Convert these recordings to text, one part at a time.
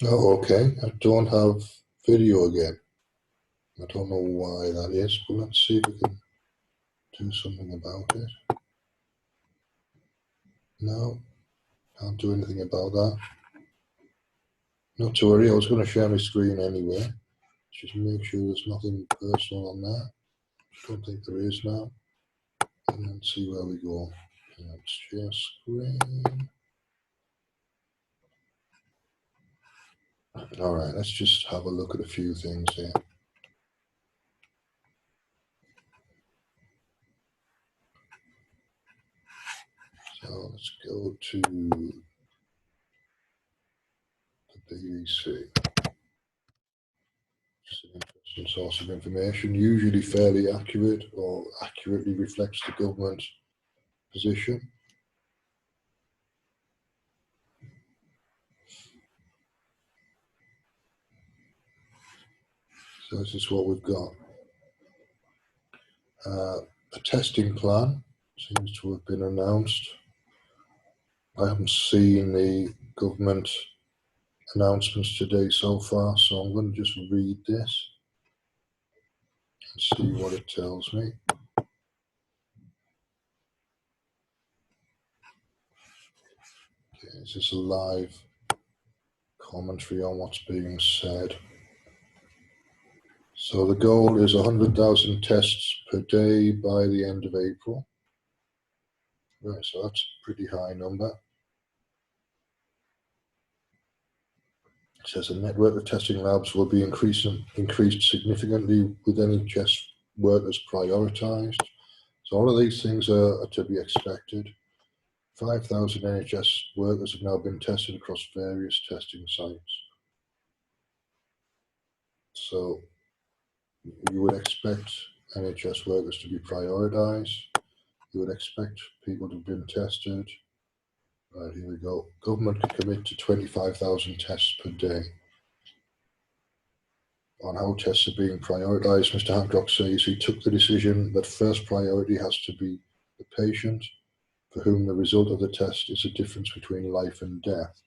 Oh, okay. I don't have video again. I don't know why that is, but let's see if we can do something about it. No, can't do anything about that. Not to worry, I was going to share my screen anyway. Just make sure there's nothing personal on there. I don't think there is now. And then see where we go. Let's share screen. All right, let's just have a look at a few things here. So let's go to the BBC. Just an interesting source of information, usually fairly accurate or accurately reflects the government position. So this is what we've got. A testing plan seems to have been announced. I haven't seen the government announcements today so far, so I'm going to just read this and see what it tells me. Okay, this is a live commentary on what's being said. So the goal is 100,000 tests per day by the end of April. Right, so that's a pretty high number. It says a network of testing labs will be increased significantly with NHS workers prioritised. So all of these things are to be expected. 5,000 NHS workers have now been tested across various testing sites. So you would expect NHS workers to be prioritised. You would expect people to have been tested. Right, here we go. Government can commit to 25,000 tests per day. On how tests are being prioritised, Mr. Hancock says he took the decision that first priority has to be the patient, for whom the result of the test is a difference between life and death.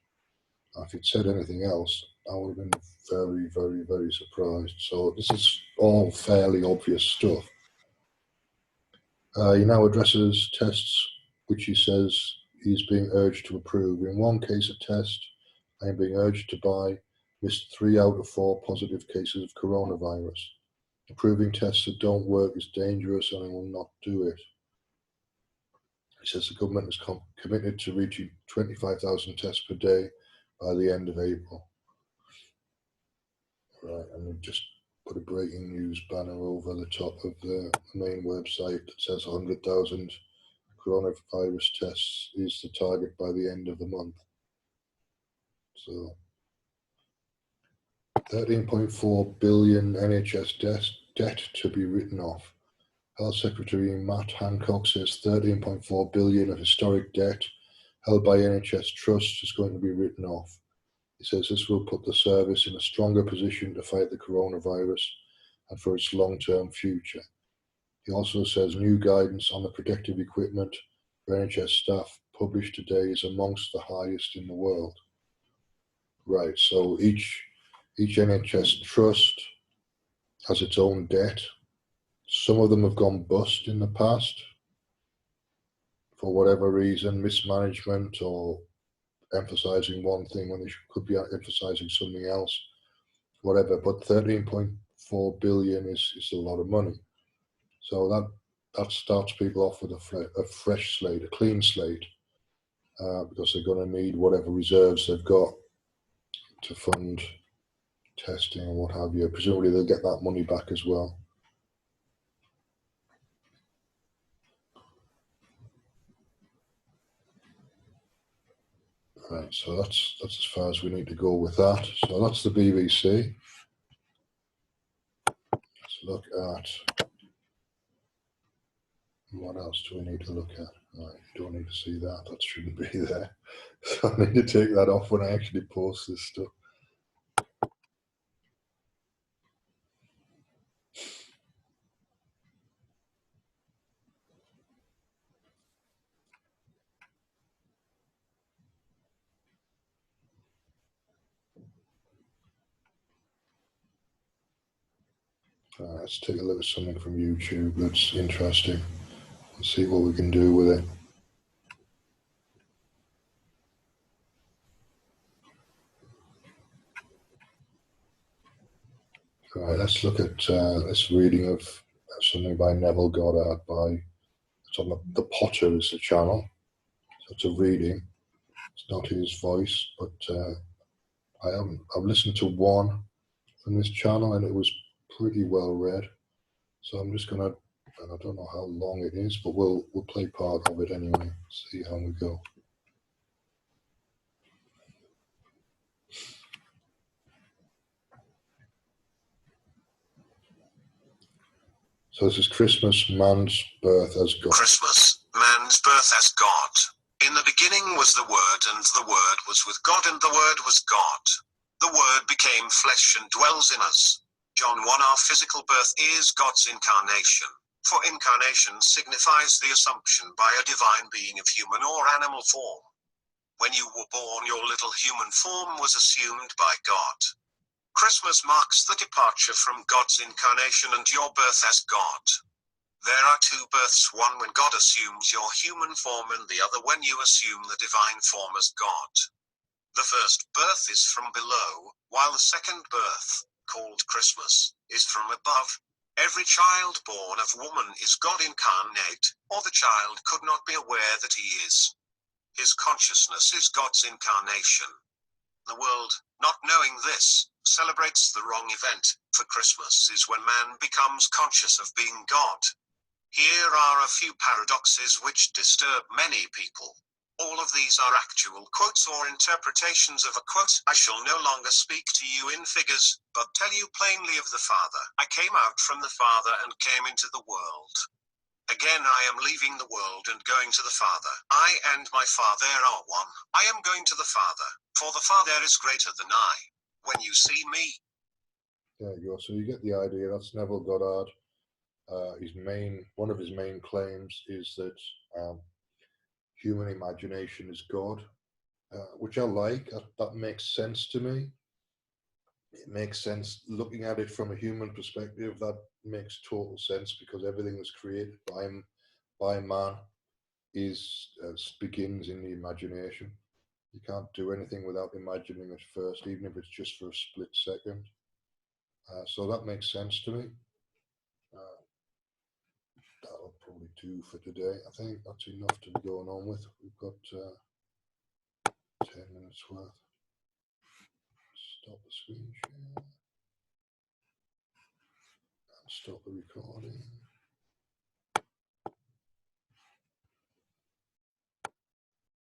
Now, if he'd said anything else, I would have been very, very, very surprised. So this is all fairly obvious stuff. He now addresses tests which he says he's being urged to approve. In one case, a test I am being urged to buy missed 3 out of 4 positive cases of coronavirus. Approving tests that don't work is dangerous and I will not do it. He says the government is committed to reaching 25,000 tests per day by the end of April. Right, and we've just put a breaking news banner over the top of the main website that says 100,000 coronavirus tests is the target by the end of the month. So 13.4 billion NHS debt to be written off. Health Secretary Matt Hancock says 13.4 billion of historic debt held by NHS trusts is going to be written off. He says this will put the service in a stronger position to fight the coronavirus and for its long-term future. He also says new guidance on the protective equipment for NHS staff published today is amongst the highest in the world. Right, so each NHS trust has its own debt. Some of them have gone bust in the past for whatever reason, mismanagement or emphasizing one thing when they could be emphasizing something else, whatever. But 13.4 billion is a lot of money. So that starts people off with a fresh slate, a clean slate, because they're going to need whatever reserves they've got to fund testing and what have you. Presumably they'll get that money back as well. Right, so that's as far as we need to go with that. So that's the BBC. Let's look at what else do we need to look at. Right, you don't need to see that. That shouldn't be there. So I need to take that off when I actually post this stuff. Let's take a look at something from YouTube that's interesting and see what we can do with it. All right, let's look at this reading of something by Neville Goddard. It's on the Potter is the channel, so it's a reading. It's not his voice, but I've listened to one from this channel and it was pretty well read. So I'm just gonna, and I don't know how long it is, but we'll play part of it anyway. See how we go. So this is Christmas, man's birth as God. Christmas, man's birth as God. In the beginning was the Word, and the Word was with God, and the Word was God. The Word became flesh and dwells in us. John 1. Our physical birth is God's incarnation. For incarnation signifies the assumption by a divine being of human or animal form. When you were born, your little human form was assumed by God. Christmas marks the departure from God's incarnation and your birth as God. There are two births, one when God assumes your human form and the other when you assume the divine form as God. The first birth is from below, while the second birth, called Christmas, is from above. Every child born of woman is God incarnate, or the child could not be aware that he is. His consciousness is God's incarnation. The world, not knowing this, celebrates the wrong event, for Christmas is when man becomes conscious of being God. Here are a few paradoxes which disturb many people. All of these are actual quotes or interpretations of a quote. I shall no longer speak to you in figures, but tell you plainly of the Father. I came out from the Father and came into the world. Again I am leaving the world and going to the Father. I and my Father are one. I am going to the Father, for the Father is greater than I. When you see me. There you go. So you get the idea. That's Neville Goddard. One of his main claims is that human imagination is God, which I like. That makes sense to me. It makes sense looking at it from a human perspective. That makes total sense because everything that's created by man begins in the imagination. You can't do anything without imagining it first, even if it's just for a split second. So that makes sense to me. That'll probably do for today. I think that's enough to be going on with. We've got 10 minutes worth. Stop the screen share and stop the recording.